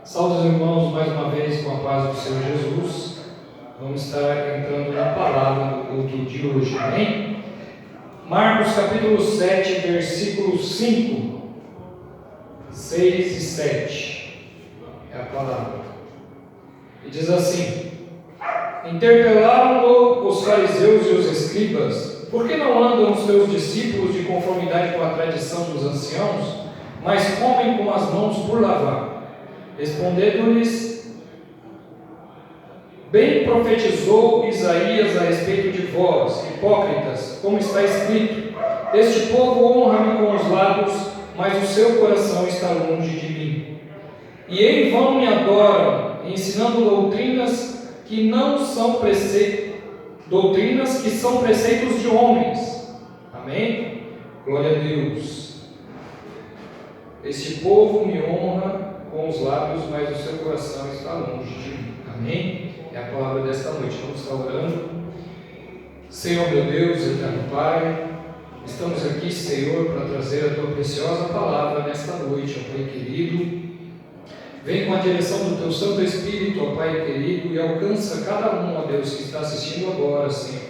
Saúde os irmãos mais uma vez com a paz do Senhor Jesus. Vamos estar entrando na palavra do culto de hoje, amém? Marcos capítulo 7, versículos 5, 6 e 7 é a palavra. E diz assim: interpelaram-no os fariseus e os escribas: por que não andam os teus discípulos de conformidade com a tradição dos anciãos, mas comem com as mãos por lavar? Respondendo-lhes: bem profetizou Isaías a respeito de vós, hipócritas, como está escrito: este povo honra-me com os lábios, mas o seu coração está longe de mim. E em vão me adoram, ensinando doutrinas que são preceitos de homens. Amém? Glória a Deus. Este povo me honra com os lábios, mas o seu coração está longe de mim. Amém? É a palavra desta noite. Vamos estar orando. Senhor meu Deus, eterno Pai, estamos aqui, Senhor, para trazer a tua preciosa palavra nesta noite, ó Pai querido. Vem com a direção do teu Santo Espírito, ó Pai querido, e alcança cada um, ó Deus, que está assistindo agora, Senhor.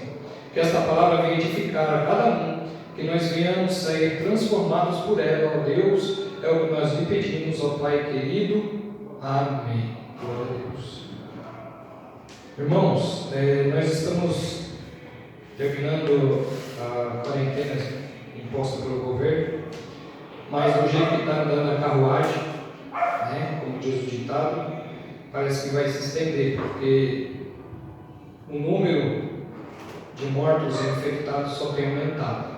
Que esta palavra venha edificar a cada um, que nós venhamos sair transformados por ela, ó Deus. É o que nós lhe pedimos, ó Pai querido. Amém. Glória a Deus. Irmãos, nós estamos terminando a quarentena imposta pelo governo, mas do jeito que está andando a carruagem, como diz o ditado, parece que vai se estender, porque o número de mortos e infectados só tem aumentado.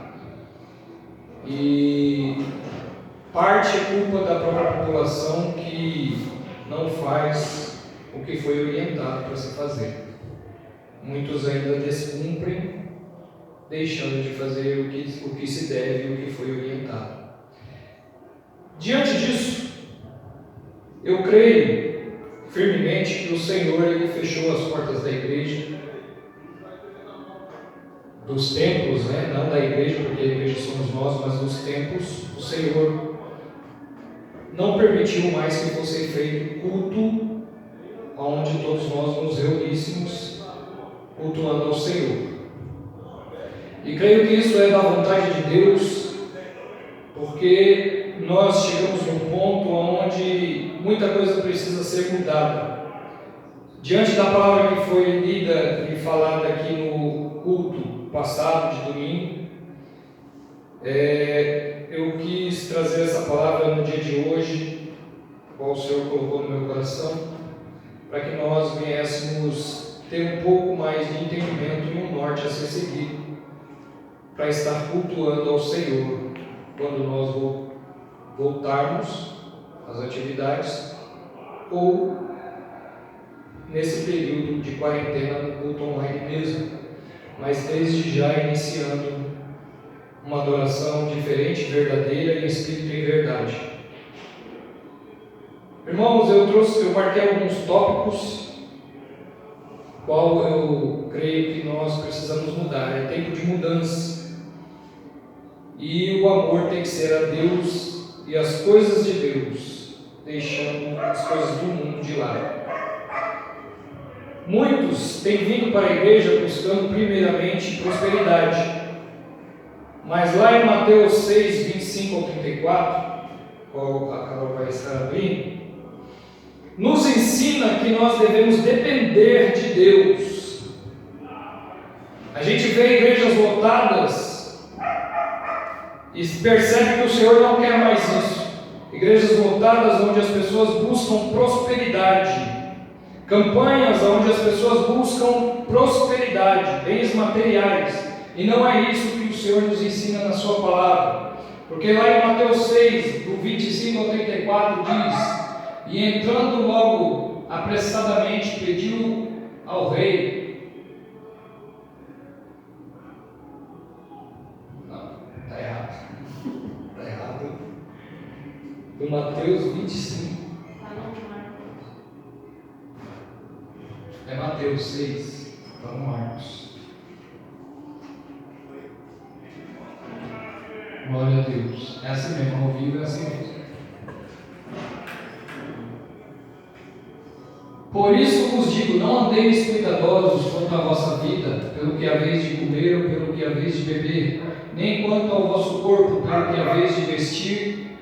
E parte é culpa da própria população que não faz o que foi orientado para se fazer. Muitos ainda descumprem, deixando de fazer o que se deve e o que foi orientado. Diante disso, eu creio firmemente que o Senhor ele fechou as portas da igreja, dos templos, não da igreja, porque a igreja somos nós, mas dos templos. O Senhor não permitiu mais que fosse feito culto onde todos nós nos reuníssemos cultuando ao Senhor. E creio que isso é da vontade de Deus, porque nós chegamos num ponto onde muita coisa precisa ser mudada. Diante da palavra que foi lida e falada aqui no culto passado de domingo, eu quis trazer essa palavra no dia de hoje, qual o Senhor colocou no meu coração, para que nós viéssemos ter um pouco mais de entendimento e um norte a ser seguido, para estar cultuando ao Senhor quando nós voltarmos às atividades, ou nesse período de quarentena no culto online mesmo, mas desde já iniciando uma adoração diferente, verdadeira, em espírito e em verdade. Irmãos, eu marquei alguns tópicos, qual eu creio que nós precisamos mudar. É tempo de mudança, e o amor tem que ser a Deus e as coisas de Deus, deixando as coisas do mundo de lado. Muitos têm vindo para a igreja buscando primeiramente prosperidade, mas lá em Mateus 6, 25 ao 34, qual a Carol vai estar abrindo, nos ensina que nós devemos depender de Deus. A gente vê igrejas lotadas e percebe que o Senhor não quer mais isso. Igrejas lotadas onde as pessoas buscam prosperidade, campanhas onde as pessoas buscam prosperidade, bens materiais, e não é isso que o Senhor nos ensina na sua palavra, porque lá em Mateus 6, do 25 ao 34 diz: e entrando logo apressadamente pediu ao rei. Não, está errado. Está errado. Do Mateus 25. É Mateus 6, está no Marcos. Glória a Deus. É assim mesmo, ao vivo é assim mesmo. Por isso vos digo, não andeis cuidadosos quanto à vossa vida, pelo que haveis de comer ou pelo que haveis de beber, nem quanto ao vosso corpo, pelo que haveis de vestir.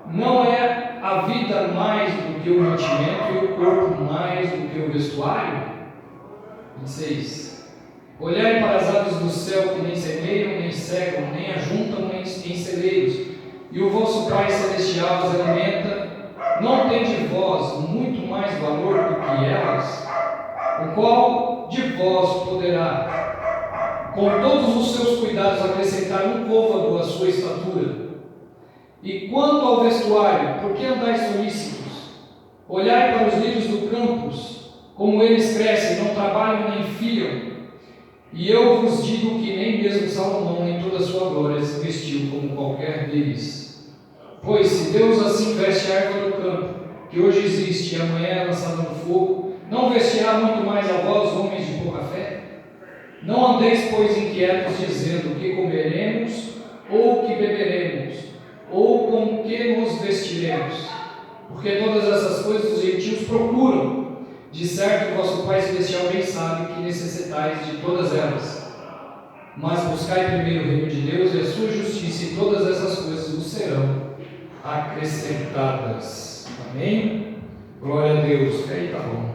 Não é a vida mais do que o mantimento e o corpo mais do que o vestuário? 26. Olhai para as aves do céu, que nem semeiam, nem secam, nem ajuntam em celeiros, e o vosso Pai Celestial as alimenta. Não tendes vós muito mais valor do que elas? O qual de vós poderá, com todos os seus cuidados, acrescentar um côvado à sua estatura? E quanto ao vestuário, por que andais solícitos? Olhai para os lírios do campo, como eles crescem, não trabalham nem fiam. E eu vos digo que nem mesmo Salomão, em toda a sua glória, se vestiu como qualquer deles. Pois se Deus assim veste a erva do campo, que hoje existe e amanhã é lançada no fogo, não vestirá muito mais a vós, homens de pouca fé? Não andeis, pois, inquietos, dizendo o que comeremos, ou o que beberemos, ou com o que nos vestiremos, porque todas essas coisas os gentios procuram. De certo, vosso Pai Celestial bem sabe que necessitais de todas elas. Mas buscai primeiro o reino de Deus e a sua justiça, e todas essas coisas vos serão acrescentadas. Amém? Glória a Deus. Aí tá bom.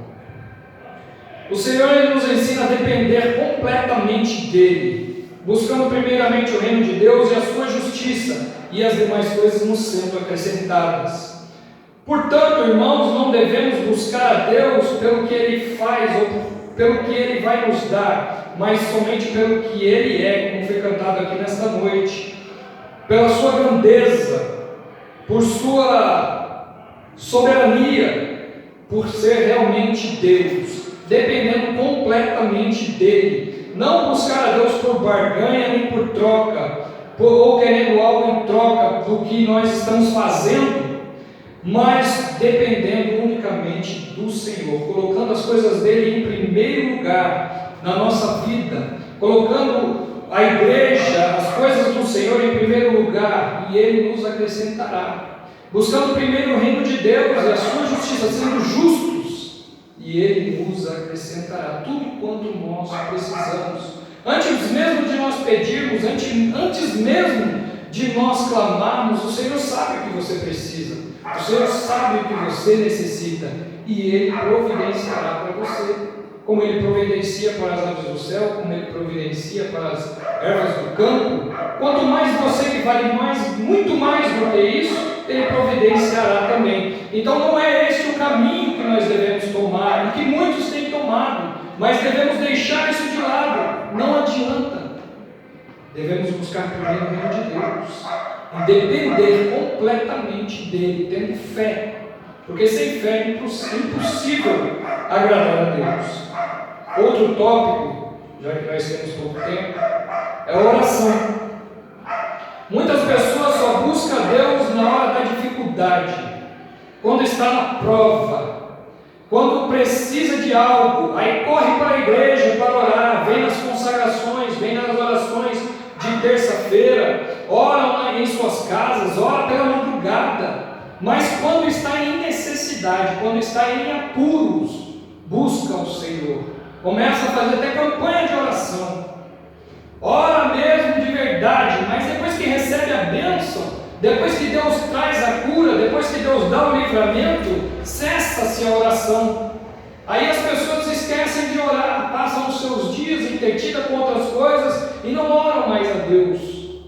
O Senhor, Ele nos ensina a depender completamente dEle, buscando primeiramente o reino de Deus e a sua justiça, e as demais coisas nos sendo acrescentadas. Portanto, irmãos, não devemos buscar a Deus pelo que Ele faz ou pelo que Ele vai nos dar, mas somente pelo que Ele é, como foi cantado aqui nesta noite, pela sua grandeza, por sua soberania, por ser realmente Deus, dependendo completamente dEle. Não buscar a Deus por barganha nem por troca, ou querendo algo em troca do que nós estamos fazendo, mas dependendo unicamente do Senhor, colocando as coisas dele em primeiro lugar na nossa vida, colocando a igreja, as coisas do Senhor em primeiro lugar, e Ele nos acrescentará, buscando primeiro o reino de Deus e a sua justiça, sendo justos, e Ele nos acrescentará tudo quanto nós precisamos, antes mesmo de nós pedirmos, antes mesmo de nós clamarmos. O Senhor sabe o que você precisa, o Senhor sabe o que você necessita, e Ele providenciará para você, como Ele providencia para as aves do céu, como Ele providencia para as ervas do campo. Quanto mais você, que vale muito mais do que isso, Ele providenciará também. Então não é este o caminho que nós devemos tomar, e que muitos têm tomado, mas devemos deixar isso de lado. Não adianta. Devemos buscar primeiro o reino de Deus e depender completamente dele, tendo fé, porque sem fé é impossível agradar a Deus. Outro tópico, já que nós temos pouco tempo, é a oração. Muitas pessoas só buscam a Deus na hora da dificuldade, quando está na prova, quando precisa de algo, aí corre para a igreja para orar, vem nas consagrações, vem nas orações de terça-feira, ora em suas casas, ora pela madrugada, mas quando está em necessidade, quando está em apuros, busca o Senhor, começa a fazer até campanha de oração, ora mesmo de verdade, mas depois que recebe a bênção, depois que Deus traz a cura, depois que Deus dá o livramento, cessa-se a oração. Aí as pessoas esquecem de orar, passam os seus dias entretidas com outras coisas e não oram mais a Deus,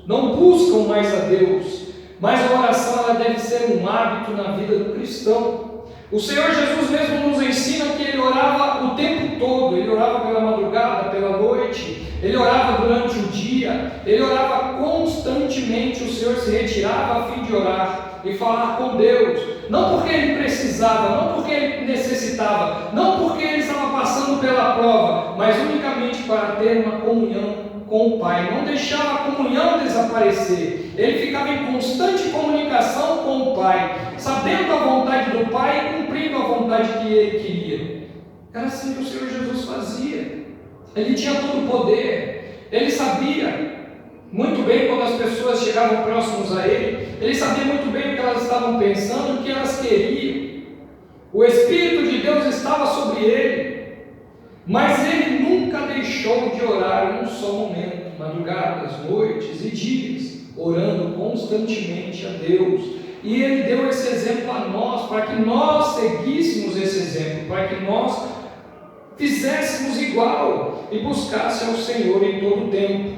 não buscam mais a Deus. Mas a oração, ela deve ser um hábito na vida do cristão. O Senhor Jesus mesmo nos ensina que Ele orava o tempo todo. Ele orava pela madrugada, pela noite, Ele orava durante o dia, Ele orava constantemente. O Senhor se retirava a fim de orar e falar com Deus, não porque Ele precisava, não porque Ele necessitava, não porque Ele estava passando pela prova, mas unicamente para ter uma comunhão com o Pai. Não deixava a comunhão desaparecer, Ele ficava em constante comunicação com o Pai, sabendo a vontade do Pai e cumprindo a vontade que Ele queria. Era assim que o Senhor Jesus fazia. Ele tinha todo o poder, Ele sabia muito bem quando as pessoas chegavam próximos a Ele, Ele sabia muito bem o que elas estavam pensando, o que elas queriam. O Espírito de Deus estava sobre ele, mas ele nunca deixou de orar em um só momento, madrugadas, noites e dias, orando constantemente a Deus. E ele deu esse exemplo a nós, para que nós seguíssemos esse exemplo, para que nós fizéssemos igual e buscasse ao Senhor em todo o tempo.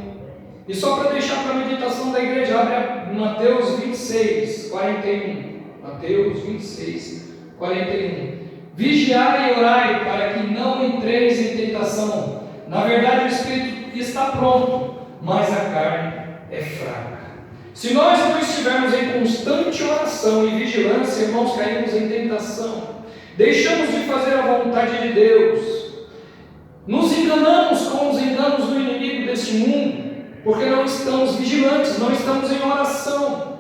E só para deixar para a meditação da igreja, abre Mateus 26, 41. Mateus 26, 41. Vigiai e orai para que não entreis em tentação. Na verdade, o espírito está pronto, mas a carne é fraca. Se nós não estivermos em constante oração e vigilância, irmãos, caímos em tentação. Deixamos de fazer a vontade de Deus. Nos enganamos com os enganos do inimigo deste mundo, porque não estamos vigilantes, não estamos em oração.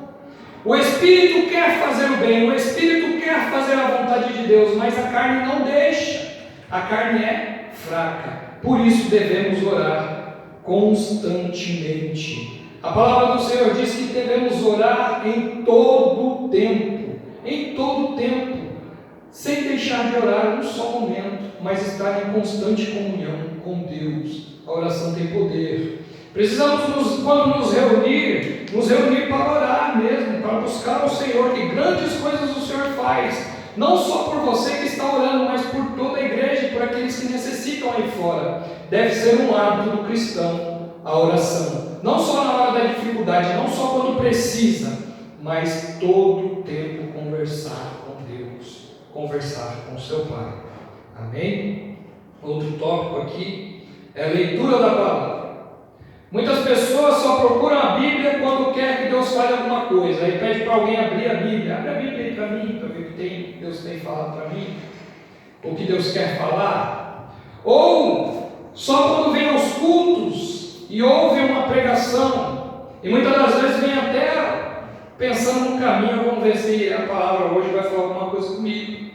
O Espírito quer fazer o bem, o Espírito quer fazer a vontade de Deus, mas a carne não deixa. A carne é fraca. Por isso devemos orar constantemente. A palavra do Senhor diz que devemos orar em todo o tempo, sem deixar de orar um só momento, mas estar em constante comunhão com Deus. A oração tem poder. Precisamos, quando nos reunir para orar mesmo, para buscar o Senhor, que grandes coisas o Senhor faz, não só por você que está orando, mas por toda a igreja e por aqueles que necessitam aí fora. Deve ser um hábito do cristão a oração, não só na hora da dificuldade, não só quando precisa, mas todo o tempo conversar com Deus, conversar com seu Pai. Amém? Outro tópico aqui é a leitura da palavra. Muitas pessoas só procuram a Bíblia quando quer que Deus fale alguma coisa. Aí pede para alguém abrir a Bíblia. Abre a Bíblia aí para mim, para ver o que Deus tem falado para mim, o que Deus quer falar. Ou só quando vem aos cultos e ouve uma pregação, e muitas das vezes vem até pensando no caminho, vamos ver se a palavra hoje vai falar alguma coisa comigo.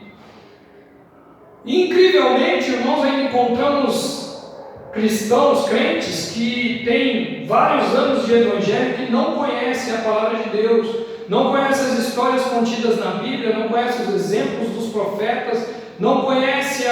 Incrivelmente, irmãos, ainda encontramos cristãos, crentes, que têm vários anos de evangelho, que não conhecem a palavra de Deus, não conhecem as histórias contidas na Bíblia, não conhecem os exemplos dos profetas, não conhecem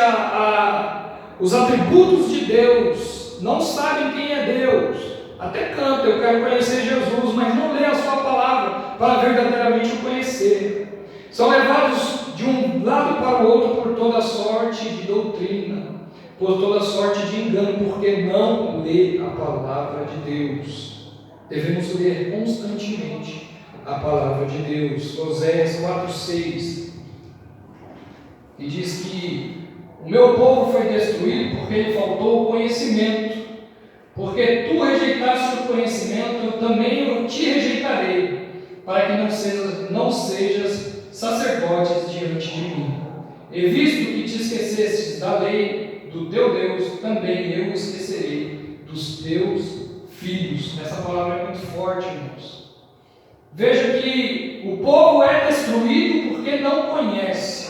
os atributos de Deus, não sabem quem é Deus. Até canta, eu quero conhecer Jesus, mas não lê a sua palavra para verdadeiramente o conhecer. São levados de um lado para o outro por toda sorte de doutrina, por toda sorte de engano, porque não lê a palavra de Deus. Devemos ler constantemente a palavra de Deus. Oséias 4,6, e diz que o meu povo foi destruído porque lhe faltou o conhecimento. Porque tu rejeitaste o conhecimento, eu também te rejeitarei, para que não sejas sacerdotes diante de mim. E visto que te esquecestes da lei do teu Deus, também eu esquecerei dos teus filhos. Essa palavra é muito forte, irmãos. Veja que o povo é destruído porque não conhece.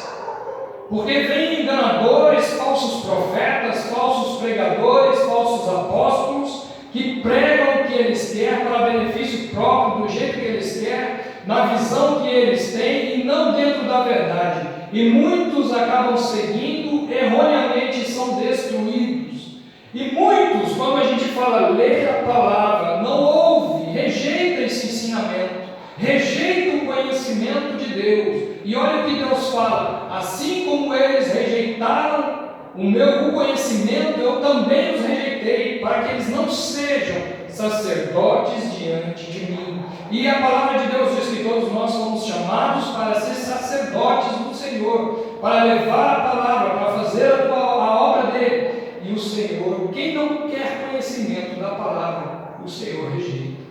Porque vêm enganadores, falsos profetas, falsos pregadores, falsos apóstolos, que pregam o que eles querem para benefício próprio, do jeito que eles querem, na visão que eles têm e não dentro da verdade. E muitos acabam seguindo erroneamente e são destruídos. E muitos, quando a gente fala, leia a palavra, não ouve, rejeita esse ensinamento, rejeita o conhecimento de Deus. E olha o que Deus fala: assim como eles rejeitaram o conhecimento, eu também os rejeitei, para que eles não sejam sacerdotes diante de mim. E a palavra de Deus diz que todos nós somos chamados para ser sacerdotes do Senhor, para levar a palavra, para fazer a obra dele. E o Senhor, quem não quer conhecimento da palavra, o Senhor rejeita.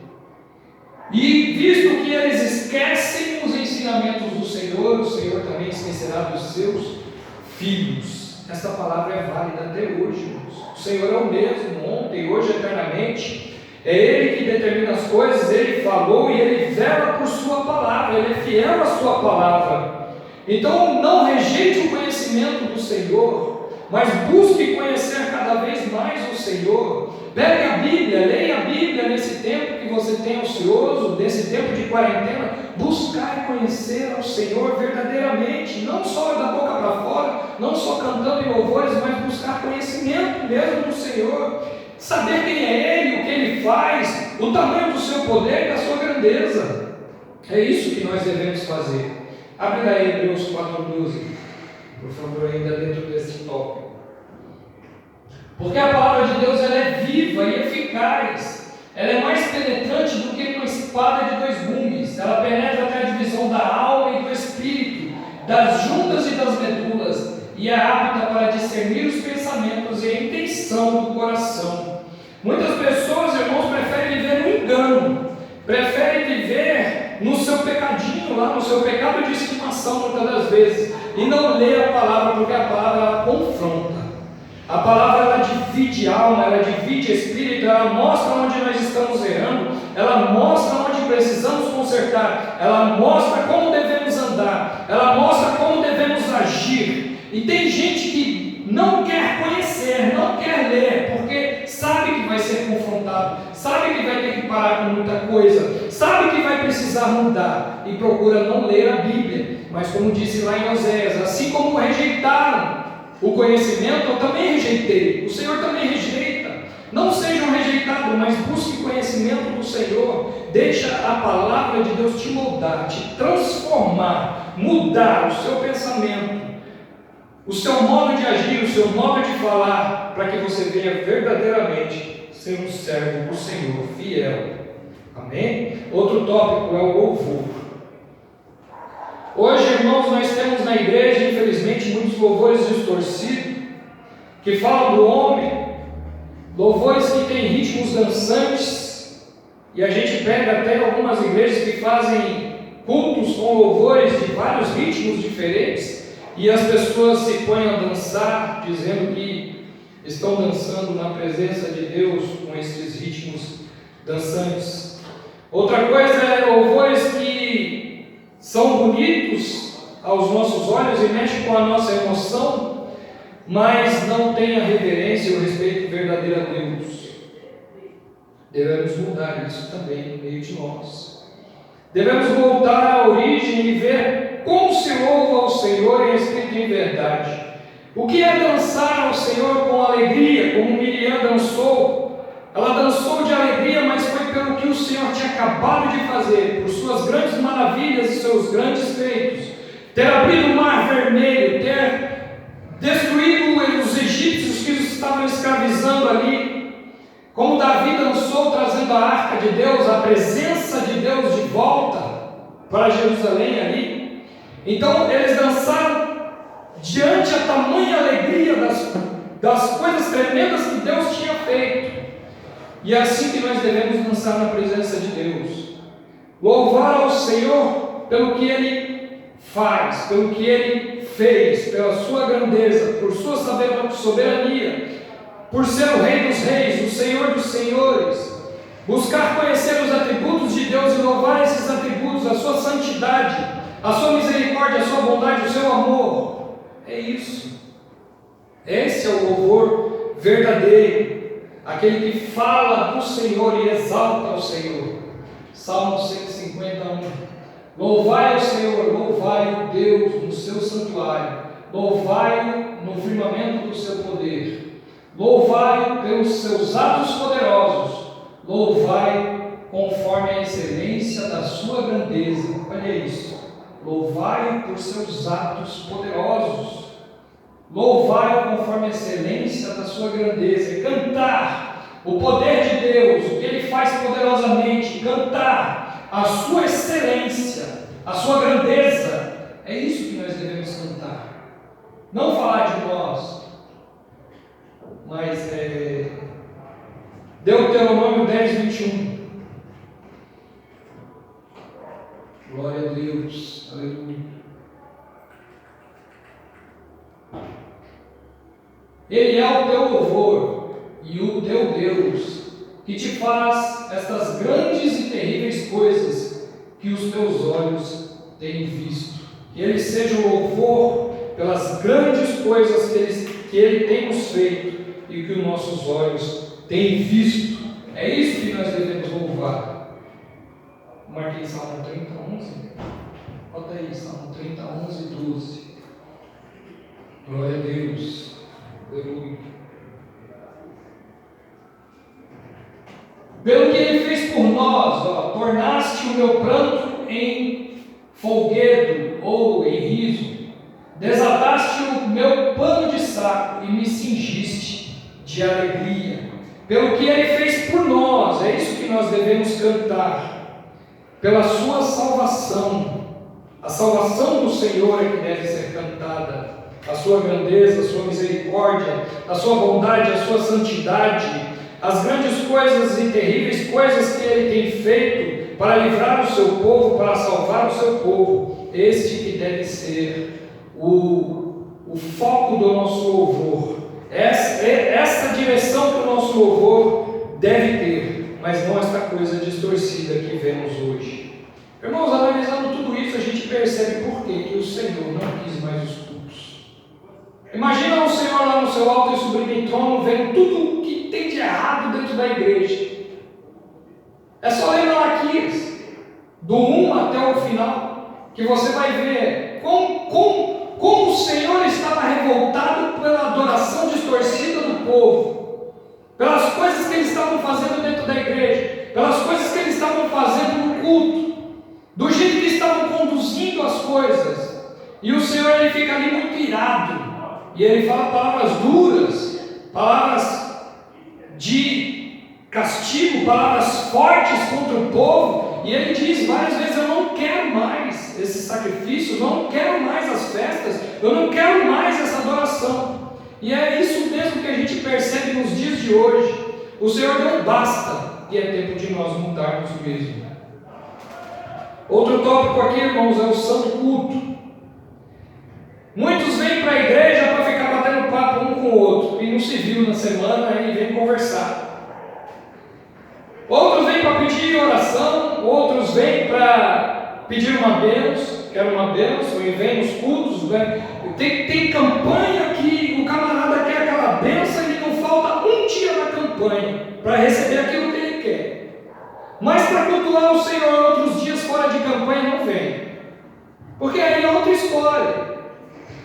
E visto que eles esquecem os ensinamentos do Senhor, o Senhor também esquecerá dos seus filhos. Esta palavra é válida até hoje, irmãos. O Senhor é o mesmo, ontem, hoje, eternamente. É Ele que determina as coisas, Ele falou e Ele vela por sua palavra, Ele é fiel à sua palavra. Então não rejeite o conhecimento do Senhor, mas busque conhecer cada vez mais o Senhor. Pegue a Bíblia, leia a Bíblia nesse tempo que você tem ocioso, nesse tempo de quarentena. Buscar e conhecer ao Senhor verdadeiramente, não só da boca para fora, não só cantando em louvores, mas buscar conhecimento mesmo do Senhor, saber quem é Ele, o que Ele faz, o tamanho do seu poder e da sua grandeza. É isso que nós devemos fazer. Abre aí Hebreus 4:12, por favor, ainda dentro desse tópico. Porque a palavra de Deus ela é viva e eficaz, ela é mais penetrante do que uma espada de dois gumes, ela penetra até a divisão da alma e do espírito, das juntas e das medulas, e é apta para discernir os pensamentos e a intenção do coração. Muitas pessoas, irmãos, preferem viver no engano, preferem viver no seu pecadinho lá, no seu pecado de estimação muitas das vezes, e não ler a palavra, porque a palavra ela confronta. A palavra ela divide alma, ela divide espírito, ela mostra onde nós estamos errando, ela mostra onde precisamos consertar, ela mostra como devemos andar, ela mostra como devemos agir. E tem gente que não quer conhecer, não quer ler, porque sabe que vai ser confrontado, sabe que vai ter que parar com muita coisa, sabe que vai precisar mudar e procura não ler a Bíblia. Mas como disse lá em Oséias, assim como rejeitaram o conhecimento, eu também rejeitei, o Senhor também rejeita. Não sejam rejeitados, mas busque conhecimento do Senhor. Deixa a palavra de Deus te moldar, te transformar, mudar o seu pensamento, o seu modo de agir, o seu modo de falar, para que você venha verdadeiramente ser um servo do Senhor, fiel. Amém? Outro tópico é o louvor. Hoje, irmãos, nós temos na igreja, infelizmente, muitos louvores distorcidos, que falam do homem, louvores que têm ritmos dançantes, e a gente pega até algumas igrejas que fazem cultos com louvores de vários ritmos diferentes, e as pessoas se põem a dançar, dizendo que estão dançando na presença de Deus com esses ritmos dançantes. Outra coisa é louvores que são bonitos aos nossos olhos e mexem com a nossa emoção, mas não têm a reverência e o respeito verdadeiro a Deus. Devemos mudar isso também no meio de nós. Devemos voltar à origem e ver como se louva ao Senhor em espírito e em verdade. O que é dançar ao Senhor com alegria, como Miriam dançou? Ela dançou de alegria, mas foi pelo que o Senhor tinha acabado de fazer, por suas grandes maravilhas e seus grandes feitos, ter abrido o mar vermelho, ter destruído os egípcios que os estavam escravizando ali, como Davi dançou trazendo a arca de Deus, a presença de Deus de volta para Jerusalém ali. Então eles dançaram diante a tamanha alegria das coisas tremendas que Deus tinha feito. E é assim que nós devemos dançar na presença de Deus. Louvar ao Senhor pelo que Ele faz, pelo que Ele fez, pela sua grandeza, por sua soberania, por ser o Rei dos Reis, o Senhor dos Senhores. Buscar conhecer os atributos de Deus e louvar esses atributos, a sua santidade, a sua misericórdia, a sua bondade, o seu amor. É isso. Esse é o louvor verdadeiro. Aquele que fala do Senhor e exalta ao Senhor. Salmo 151. Louvai ao Senhor, louvai o Deus no seu santuário, louvai-o no firmamento do seu poder, louvai-o pelos seus atos poderosos, louvai conforme a excelência da sua grandeza. Olha isso. Louvai por seus atos poderosos. Louvai conforme a excelência da sua grandeza, e cantar o poder de Deus, o que Ele faz poderosamente, cantar a sua excelência, a sua grandeza. É isso que nós devemos cantar. Não falar de nós, mas Deuteronômio 10:21. Glória a Deus, aleluia. Ele é o teu louvor e o teu Deus, que te faz estas grandes e terríveis coisas que os teus olhos têm visto. Que Ele seja o louvor pelas grandes coisas que Ele tem nos feito e que os nossos olhos têm visto. É isso que nós devemos louvar. Marquei Salmo 30:11. Bota aí, Salmo 30:11 e 12. Glória a Deus. Aleluia. Pelo que Ele fez por nós, tornaste o meu pranto em folguedo ou em riso, desataste o meu pano de saco e me cingiste de alegria. Pelo que Ele fez por nós, é isso que nós devemos cantar, pela sua salvação. A salvação do Senhor é que deve ser cantada, a sua grandeza, a sua misericórdia, a sua bondade, a sua santidade, as grandes coisas e terríveis coisas que Ele tem feito para livrar o seu povo, para salvar o seu povo. Este que deve ser o foco do nosso louvor. Essa direção que o nosso louvor deve ter, mas não esta coisa distorcida que vemos hoje. Irmãos, analisando tudo isso, a gente percebe por que o Senhor não quis mais os cultos. Imagina o Senhor lá no seu alto e sublime trono, vendo tudo o que tem de errado dentro da igreja. É só ler Malaquias, do 1 até o final, que você vai ver como o Senhor estava revoltado pela adoração distorcida do povo, pelas coisas que eles estavam fazendo dentro da igreja, pelas coisas que eles estavam fazendo no culto, do jeito que estavam conduzindo as coisas. E o Senhor, Ele fica ali muito irado, e Ele fala palavras duras, palavras de castigo, palavras fortes contra o povo, e Ele diz várias vezes: eu não quero mais esses sacrifícios, eu não quero mais as festas, eu não quero mais essa adoração. E é isso mesmo que a gente percebe nos dias de hoje. O Senhor não basta, e é tempo de nós mudarmos mesmo. Outro tópico aqui, irmãos, é o santo culto. Muitos vêm para a igreja para ficar batendo papo um com o outro, e não se viu na semana e vem conversar. Outros vêm para pedir oração, outros vêm para pedir uma bênção, quero uma bênção, e vem nos cultos. Tem campanha que o camarada quer aquela bênção e não falta um dia na campanha para receber aquilo que ele quer. Mas para cultuar o Senhor outros dias fora de campanha não vem, porque aí é outra história.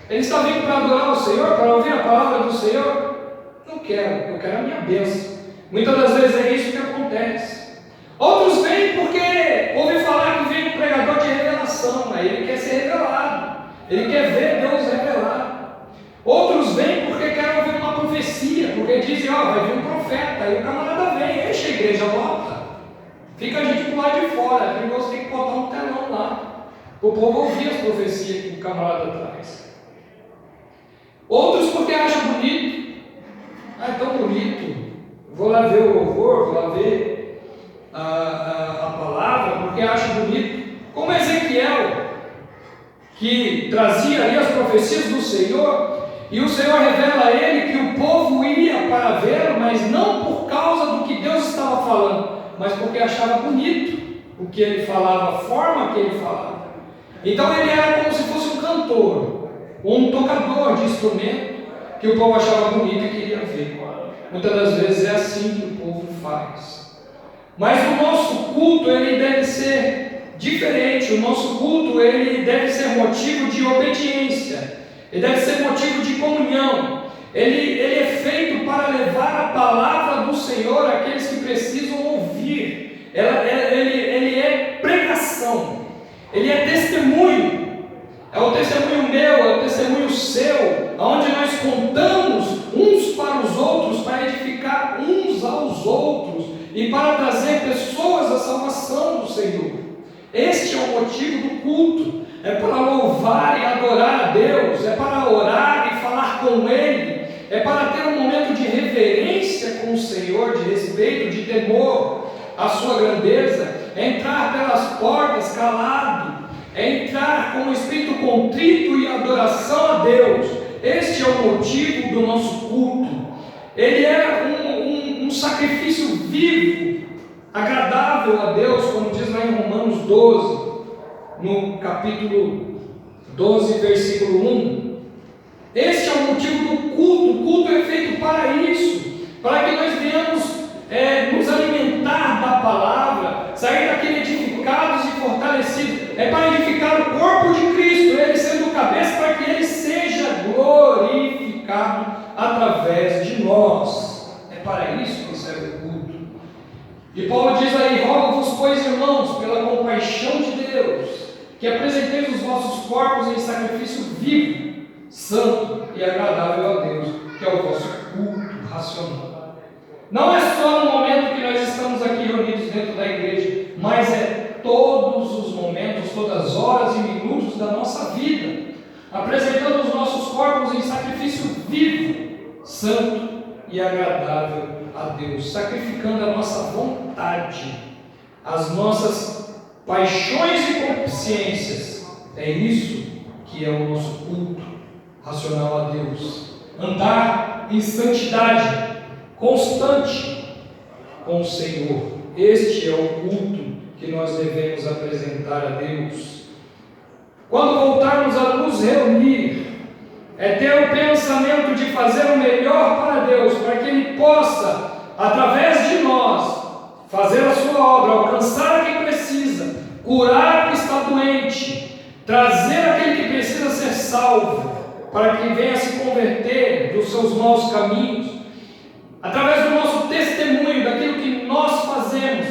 Ele está vindo para adorar o Senhor, para ouvir a palavra do Senhor? Não quero, eu quero a minha bênção. Muitas das vezes é isso que acontece. Outros vêm porque ouvem falar que vem um pregador de revelação, aí ele quer ser revelado, ele quer ver Deus revelado. Outros vêm porque querem ouvir uma profecia, porque dizem: vai vir um profeta, aí o camarada vem, enche a igreja, lota. Fica a gente do lado de fora, é perigoso, tem que botar um telão lá, para o povo ouvir as profecias que o camarada traz. Outros porque acham bonito. É tão bonito, vou lá ver o louvor, vou lá ver a palavra, porque acham bonito. Como Ezequiel, que trazia ali as profecias do Senhor, e o Senhor revela a ele que o povo ia para vê-lo, mas não por causa do que Deus estava falando, mas porque achava bonito o que ele falava, a forma que ele falava. Então ele era como se fosse um cantor, um tocador de instrumento, que o povo achava bonito e queria ver. Muitas das vezes é assim que o povo faz. Mas o nosso culto, ele deve ser diferente. O nosso culto, ele deve ser motivo de obediência, ele deve ser motivo de comunhão. Ele é feito para levar a palavra do Senhor àqueles que precisam ouvir. Ele é pregação, ele é testemunho. É o testemunho meu, é o testemunho seu, onde nós contamos uns para os outros, para edificar uns aos outros e para trazer pessoas à salvação do Senhor. Este é o motivo do culto, é para louvar e adorar a Deus, é para orar e falar com Ele, é para ter um momento de reverência com o Senhor, de respeito, de temor à sua grandeza, é entrar pelas portas calado, é entrar com o espírito contrito e adoração a Deus. Este é o motivo do nosso culto. Ele é um sacrifício vivo, agradável a Deus, como diz lá em Romanos 12, no capítulo 12, versículo 1. Este é o motivo do culto. O culto é feito para isso, para que nós venhamos nos alimentar da palavra, sair daquele edificados e fortalecidos. É para edificar o corpo de Cristo, Ele sendo o cabeça, para que Ele seja glorificado. glorificado através de nós. É para isso que serve o culto. E Paulo diz aí: rogo-vos, pois, irmãos, pela compaixão de Deus, que apresenteis os vossos corpos em sacrifício vivo, santo e agradável a Deus, que é o vosso culto racional. Não é só no momento que nós estamos aqui reunidos dentro da igreja, mas é todos os momentos, todas as horas e minutos da nossa vida, apresentando os nossos corpos em sacrifício vivo, santo e agradável a Deus, sacrificando a nossa vontade, as nossas paixões e concupiscências. É isso que é o nosso culto racional a Deus. Andar em santidade constante com o Senhor. Este é o culto que nós devemos apresentar a Deus. Quando voltarmos a nos reunir, é ter o pensamento de fazer o melhor para Deus, para que Ele possa, através de nós, fazer a sua obra, alcançar quem precisa, curar o que está doente, trazer aquele que precisa ser salvo, para que venha se converter dos seus maus caminhos, através do nosso testemunho, daquilo que nós fazemos,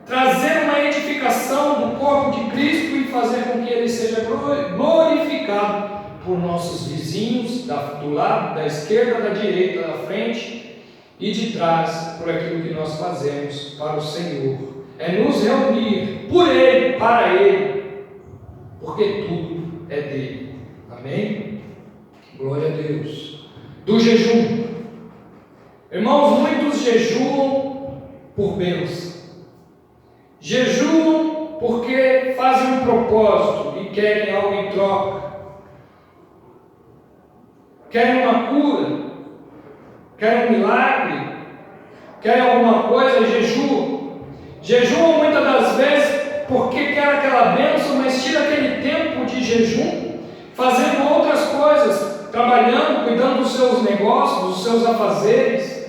trazer uma edificação do corpo de Cristo e fazer com que Ele seja glorificado por nossos vizinhos, do lado, da esquerda, da direita, da frente e de trás, por aquilo que nós fazemos para o Senhor. É nos reunir por Ele, para Ele, porque tudo é dele. Amém? Glória a Deus. Do jejum. Irmãos, muitos jejuam por bênção. Jejuam porque fazem um propósito e querem algo em troca. Querem uma cura, querem um milagre, querem alguma coisa, jejuam muitas das vezes porque quer aquela bênção, mas tira aquele tempo de jejum fazendo outras coisas, trabalhando, cuidando dos seus negócios, dos seus afazeres.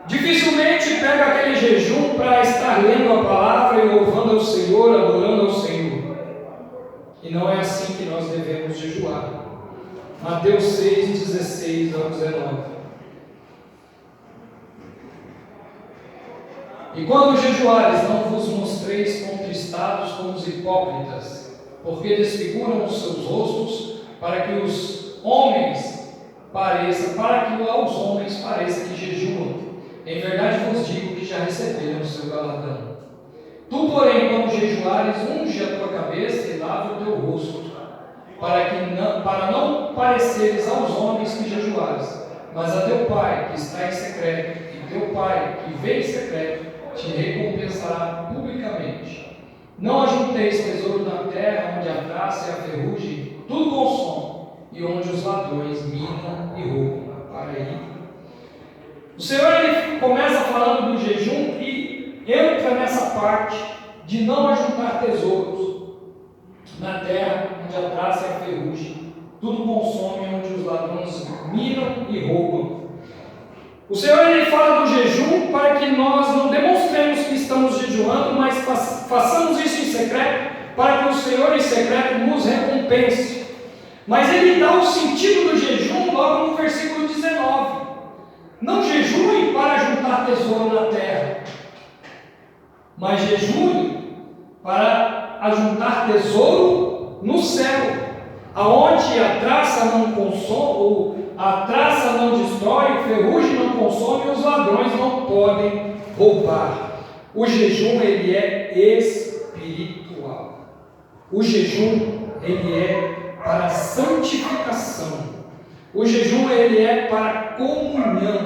Dificilmente pega aquele jejum para estar lendo a palavra e louvando ao Senhor, adorando ao Senhor. E não é assim que nós devemos jejuar. Mateus 6, 16 ao 19. E quando jejuares, não vos mostreis contristados como os hipócritas, porque desfiguram os seus rostos, para que aos homens pareça que jejuam. Em verdade vos digo que já receberam o seu galardão. Tu, porém, quando jejuares, unge a tua cabeça e lava o teu rosto, para não pareceres aos homens que jejuares, mas a teu Pai que está em secreto, e teu Pai que vê em secreto te recompensará publicamente. Não ajunteis tesouro na terra, onde a traça e a ferrugem tudo consomem, e onde os ladrões minam e roubam. Para aí. O Senhor, ele começa falando do jejum e entra nessa parte de não ajuntar tesouros na terra, onde a traça e a ferrugem tudo consome, onde os ladrões minam e roubam. O Senhor, ele fala do jejum para que nós não demonstremos que estamos jejuando, mas façamos isso em secreto, para que o Senhor em secreto nos recompense. Mas ele dá o sentido do jejum logo no versículo 19. Não jejuem para juntar tesouro na terra, mas jejuem para ajuntar tesouro no céu, aonde a traça não consome, ou a traça não destrói, ferrugem não consome, e os ladrões não podem roubar. O jejum, ele é espiritual. O jejum, ele é para santificação. O jejum, ele é para comunhão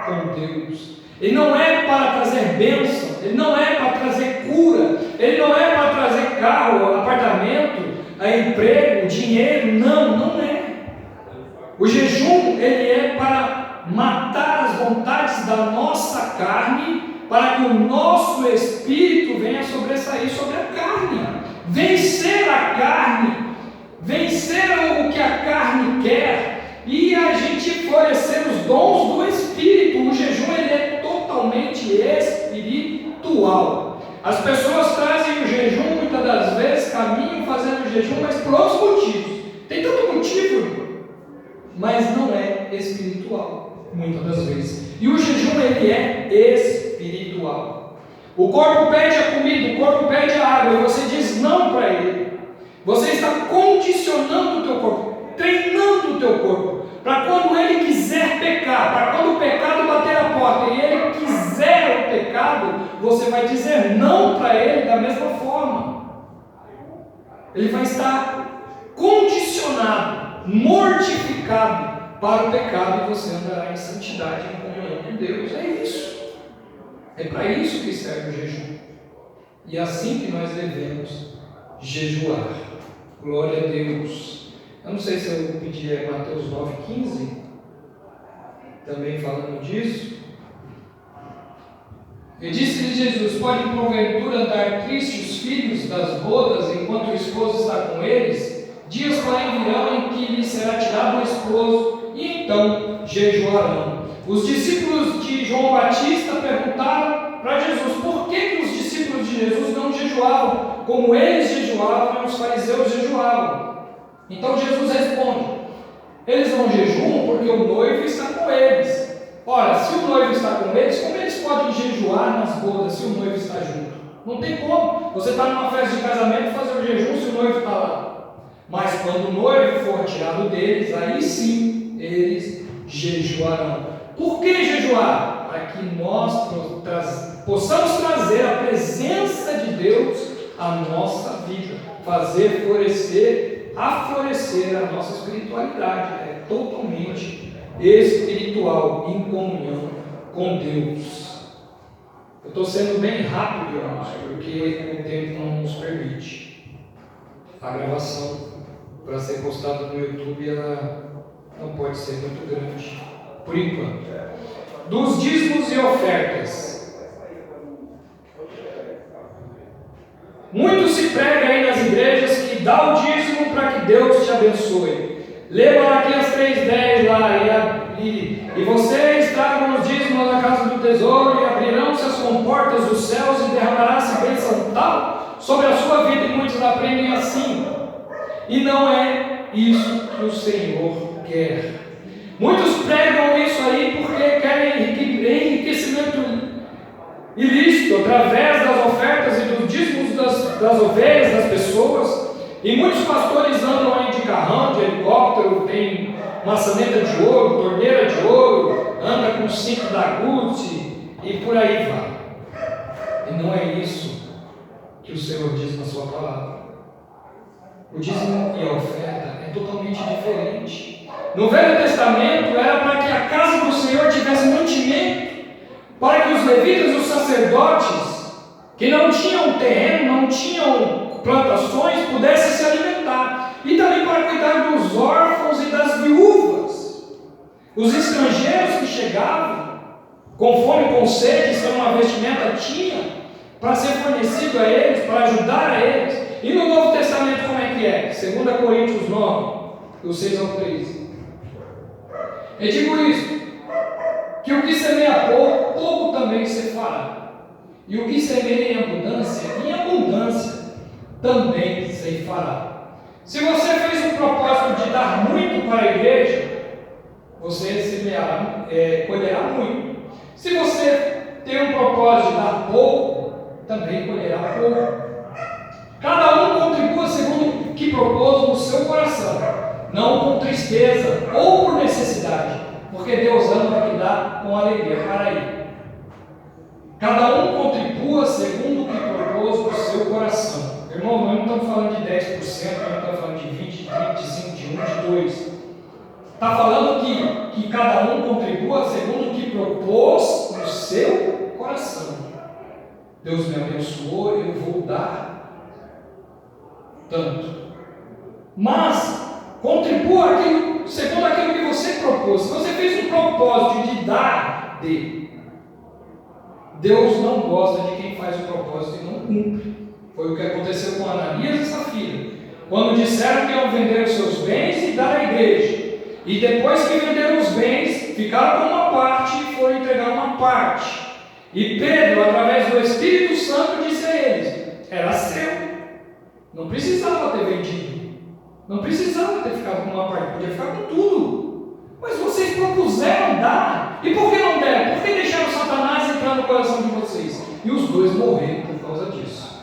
com Deus. Ele não é para trazer bênção, ele não é para trazer cura, ele não é para trazer carro, apartamento, emprego, dinheiro. Não é. O jejum, ele é para matar as vontades da nossa carne, para que o nosso espírito venha sobressair sobre a carne, vencer a carne, vencer o que a carne quer, e a gente florescer os dons do Espírito. O jejum, ele é totalmente espiritual. As pessoas trazem o jejum, muitas das vezes caminham fazendo o jejum, mas por outros motivos. Tem tanto motivo. mas não é espiritual, muitas das vezes. E o jejum, ele é espiritual. O corpo pede a comida, o corpo pede a água, e você diz não para ele. Você está condicionando o teu corpo, treinando o teu corpo, para quando ele quiser pecar, para quando o pecado bater a porta e ele quiser o pecado, você vai dizer não para ele da mesma forma. Ele vai estar condicionado, mortificado para o pecado, e você andará em santidade, em comunhão com Deus. É isso. É para isso que serve o jejum. E é assim que nós devemos jejuar. Glória a Deus. Eu não sei se eu pedi Mateus 9,15, também falando disso. E disse-lhe Jesus: pode porventura andar triste os filhos das bodas enquanto o esposo está com eles? Dias, porém, virão em que lhe será tirado o esposo, e então jejuarão. Os discípulos de João Batista perguntaram para Jesus por que os discípulos de Jesus não jejuavam como eles jejuavam e os fariseus jejuavam. Então Jesus responde: eles não jejuam porque o noivo está com eles. Ora, se o noivo está com eles, como eles podem jejuar nas bodas se o noivo está junto? Não tem como. Você está numa festa de casamento fazer o jejum se o noivo está lá. Mas quando o noivo for tirado deles, aí sim eles jejuarão. Por que jejuar? Para que nós possamos trazer a presença de Deus à nossa vida, fazer florescer, aflorescer a nossa espiritualidade. É totalmente espiritual, em comunhão com Deus. Eu estou sendo bem rápido, irmãos, porque o tempo não nos permite. A gravação, para ser postada no YouTube, ela não pode ser muito grande, por enquanto. Dos dízimos e ofertas. Muito se prega aí nas igrejas que dá o dízimo para que Deus te abençoe. Lê Malaquias 3,10 lá, e vocês tragam os dízimos na casa do tesouro, e abrirão-se as comportas dos céus, e derramará-se bênção tal sobre a sua vida, e muitos aprendem assim. E não é isso que o Senhor quer. Muitos pregam isso aí porque querem enriquecimento ilícito através das ofertas e dos dízimos das ovelhas, das pessoas. E muitos pastores andam aí de carrão, de helicóptero, tem maçaneta de ouro, torneira de ouro, anda com cinto da Gucci e por aí vai. E não é isso que o Senhor diz na sua palavra. O dízimo e a oferta é totalmente diferente. No Velho Testamento era para que a casa do Senhor tivesse mantimento, para que os levitas e os sacerdotes, que não tinham terreno, não tinham plantações, pudessem se alimentar, e também para cuidar dos órfãos e das viúvas. Os estrangeiros que chegavam com fome e com sede, sem uma vestimenta, tinha para ser fornecido a eles, para ajudar a eles. E no Novo Testamento como é que é? 2 Coríntios 9, do 6 ao 13. Eu digo isso, que o que semeia pouco, pouco também se fará. E o que semeia em abundância também se fará. Se você fez um propósito de dar muito para a igreja, você semeará, colherá muito. Se você tem um propósito de dar pouco, também colherá pouco. Cada um contribua segundo o que propôs no seu coração, não com tristeza ou por necessidade, porque Deus ama que dá com alegria. Para aí. Cada um contribua segundo o que propôs no seu coração. Irmão, nós não estamos falando de 10%, nós não estamos falando de 20, de 30, de 5, de 1, de 2. Está falando que cada um contribua segundo o que propôs no seu coração. Deus me abençoou, eu vou dar tanto. Mas contribua segundo aquilo que você propôs. Se você fez um propósito de dar, dê. Deus não gosta de quem faz o propósito e não cumpre. Foi o que aconteceu com Ananias e Safira, quando disseram que iam vender os seus bens e dar à igreja, e depois que venderam os bens, ficaram com uma parte e foram entregar uma parte. E Pedro, através do Espírito Santo, disse a eles: era seu, não precisava ter vendido, não precisava ter ficado com uma parte, podia ficar com tudo. propuseram dar. E por que não deram? Por que deixaram Satanás entrar no coração de vocês? E os dois morreram por causa disso.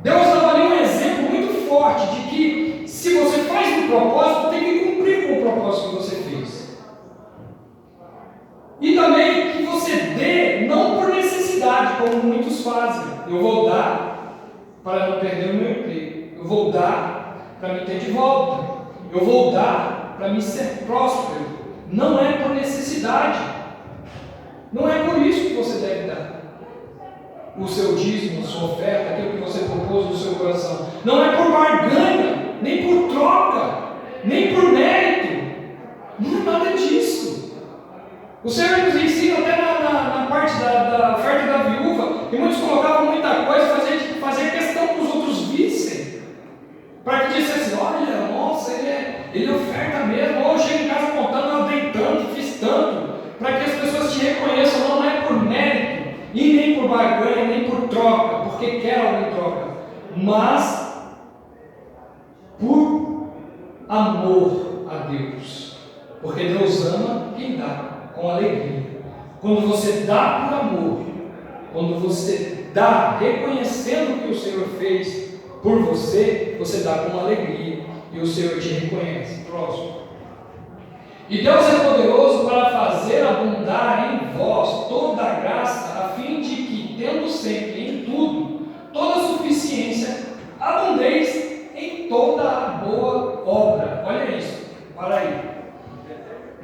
Deus dava ali um exemplo muito forte de que se você faz um propósito, tem que cumprir com o propósito que você fez. E também que você dê, não por necessidade, como muitos fazem. Eu vou dar para não perder o meu emprego. Eu vou dar para me ter de volta. Eu vou dar para me ser próspero. Não é por necessidade. Não é por isso que você deve dar o seu dízimo, a sua oferta, aquilo que você propôs no seu coração. Não é por barganha, nem por troca, nem por mérito. Não é nada disso. O Senhor nos ensina até na parte da oferta da viúva, e muitos colocavam muita coisa, fazer questão que os outros vissem, para que dissessem, olha, nossa, ele oferta mesmo, ou chega em casa contando, eu dei tanto, fiz tanto, para que as pessoas te reconheçam. Não é por mérito, e nem por barganha, nem por troca, porque quer algo em troca, mas por amor a Deus, porque Deus ama quem dá com alegria. Quando você dá por amor, quando você dá reconhecendo o que o Senhor fez por você, você dá com alegria e o Senhor te reconhece. Próximo. E Deus é poderoso para fazer abundar em vós toda a graça, a fim de que, tendo sempre em tudo toda a suficiência, abundeis em toda a boa obra. Olha isso, para aí.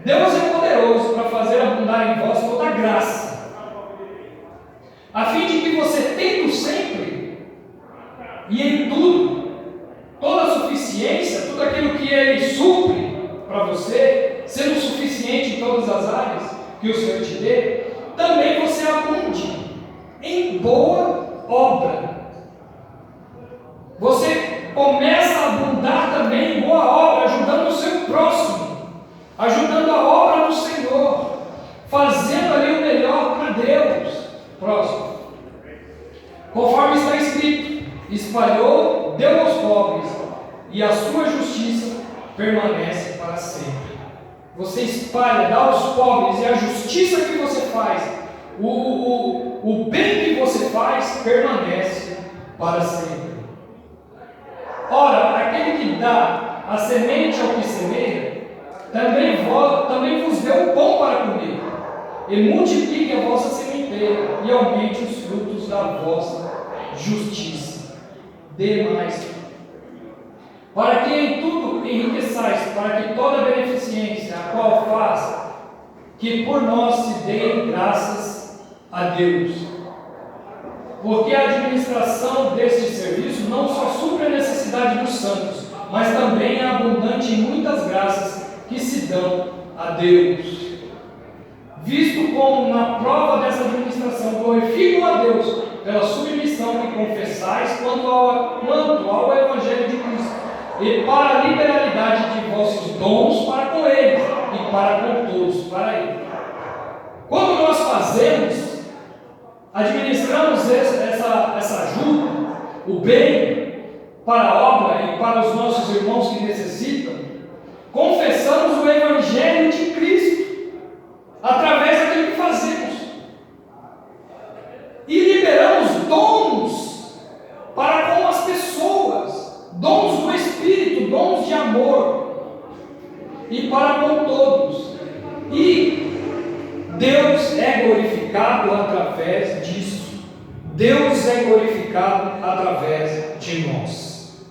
Deus é poderoso para fazer abundar em vós toda a graça, a fim de que você, tendo sempre e em tudo toda a suficiência, tudo aquilo que Ele supre para você, sendo suficiente em todas as áreas que o Senhor te dê, também você abunde em boa obra. Você começa a abundar também em boa obra, ajudando o seu próximo, ajudando a obra do Senhor, fazendo ali o melhor para Deus. Próximo. Conforme está escrito, espalhou, deu aos pobres, e a sua justiça permanece para sempre. Você espalha, dá aos pobres, e a justiça que você faz, o bem que você faz, permanece para sempre. Ora, aquele que dá a semente ao que semeia, também vos deu o pão para comer, e multiplique a vossa sementeira, e aumente os frutos da vossa justiça. Dê mais, para que em tudo enriqueçais, para que toda beneficência, a qual faz, que por nós se dê graças a Deus. Porque a administração deste serviço não só supre a necessidade dos santos, mas também é abundante em muitas graças que se dão a Deus. Visto como na prova dessa administração glorificam a Deus pela submissão que confessais quanto ao Evangelho de Cristo, e para a liberalidade de vossos dons para com eles e para com todos, para ele. Quando nós fazemos, administramos essa ajuda, o bem para a obra e para os nossos irmãos que necessitam, confessamos o Evangelho de Cristo através daquilo que fazemos, e liberamos dons para com as pessoas, dons do Espírito, dons de amor, e para com todos, e Deus é glorificado através disso. Deus é glorificado através de nós.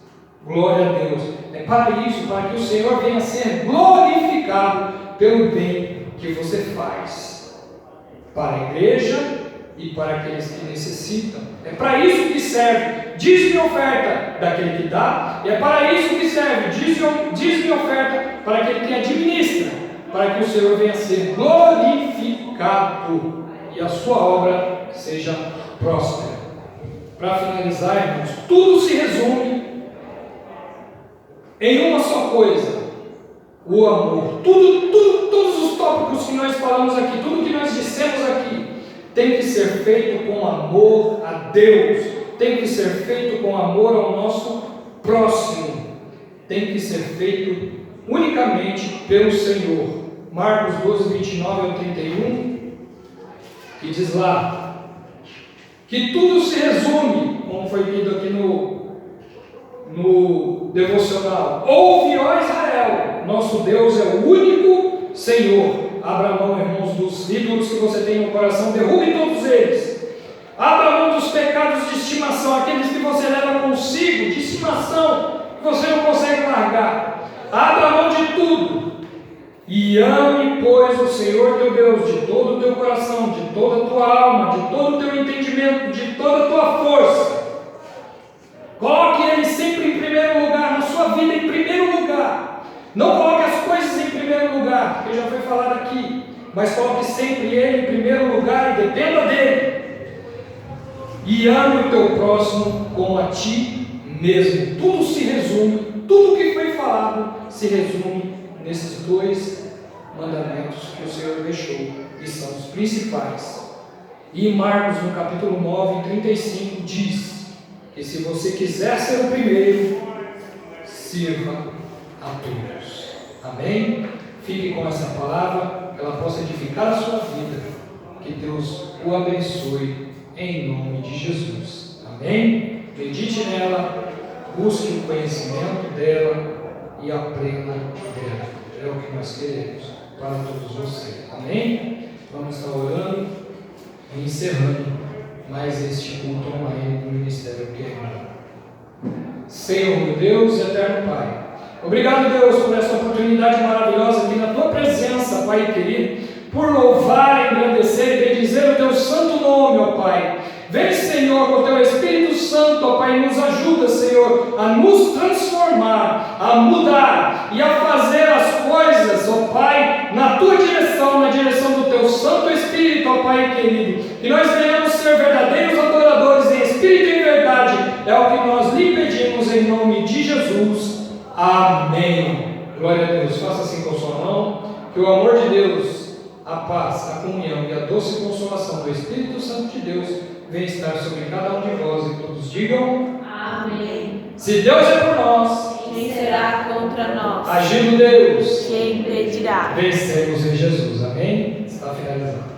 Glória a Deus. É para isso, para que o Senhor venha a ser glorificado pelo bem que você faz para a igreja e para aqueles que necessitam. É para isso que serve dízimo e oferta daquele que dá, e é para isso que serve dízimo e oferta para aquele que administra, para que o Senhor venha a ser glorificado e a sua obra seja próspera. Para finalizar, irmãos, tudo se resume em uma só coisa: o amor. Todos os tópicos que nós falamos aqui, tudo que nós dissemos aqui, tem que ser feito com amor a Deus, tem que ser feito com amor ao nosso próximo, tem que ser feito unicamente pelo Senhor. Marcos 12, 29 ao 31, que diz lá, que tudo se resume, como foi dito aqui no devocional. Ouve, ó Israel, nosso Deus é o único Senhor. Abra mão, irmãos, dos ídolos que você tem no coração, derrube todos eles. Abra mão dos pecados de estimação, aqueles que você leva consigo, de estimação, que você não consegue largar. Abra mão de tudo. E ame, pois, o Senhor teu Deus de todo o teu coração, de toda a tua alma, de todo o teu entendimento, de toda a tua força. Coloque Ele sempre em primeiro lugar, na sua vida em primeiro lugar. Não coloque as coisas em primeiro lugar, que já foi falado aqui, mas coloque sempre Ele em primeiro lugar e dependa dEle. E ame o teu próximo como a ti mesmo. Tudo se resume, tudo que foi falado se resume nesses dois mandamentos que o Senhor deixou, que são os principais. E em Marcos, no capítulo 9, 35, diz que se você quiser ser o primeiro, sirva a todos. Amém? Fique com essa palavra, que ela possa edificar a sua vida. Que Deus o abençoe em nome de Jesus. Amém? Medite nela, busque o conhecimento dela e aprenda dela. É o que nós queremos para todos vocês. Amém? Vamos estar orando e encerrando mais este culto online do Ministério Querendo. Senhor, meu Deus e eterno Pai, obrigado, Deus, por essa oportunidade maravilhosa aqui na Tua presença, Pai querido, por louvar, engrandecer e bendizer o Teu santo nome, ó Pai. Vem, Senhor, com o Teu Espírito Santo, ó Pai, e nos ajuda, Senhor, a nos transformar, a mudar e a fazer as coisas, ó Pai, na Tua direção, na direção do Teu Santo Espírito, ó Pai querido. Que nós venhamos ser verdadeiros adoradores em espírito e em verdade. É o que nós lhe pedimos em nome de Jesus. Amém. Glória a Deus. Faça assim com sua mão. Que o amor de Deus, a paz, a comunhão e a doce consolação do Espírito Santo de Deus venha estar sobre cada um de vós e todos digam amém. Se Deus é por nós, quem será contra nós? Agindo Deus, quem impedirá? Vencemos em Jesus. Amém? Está finalizado.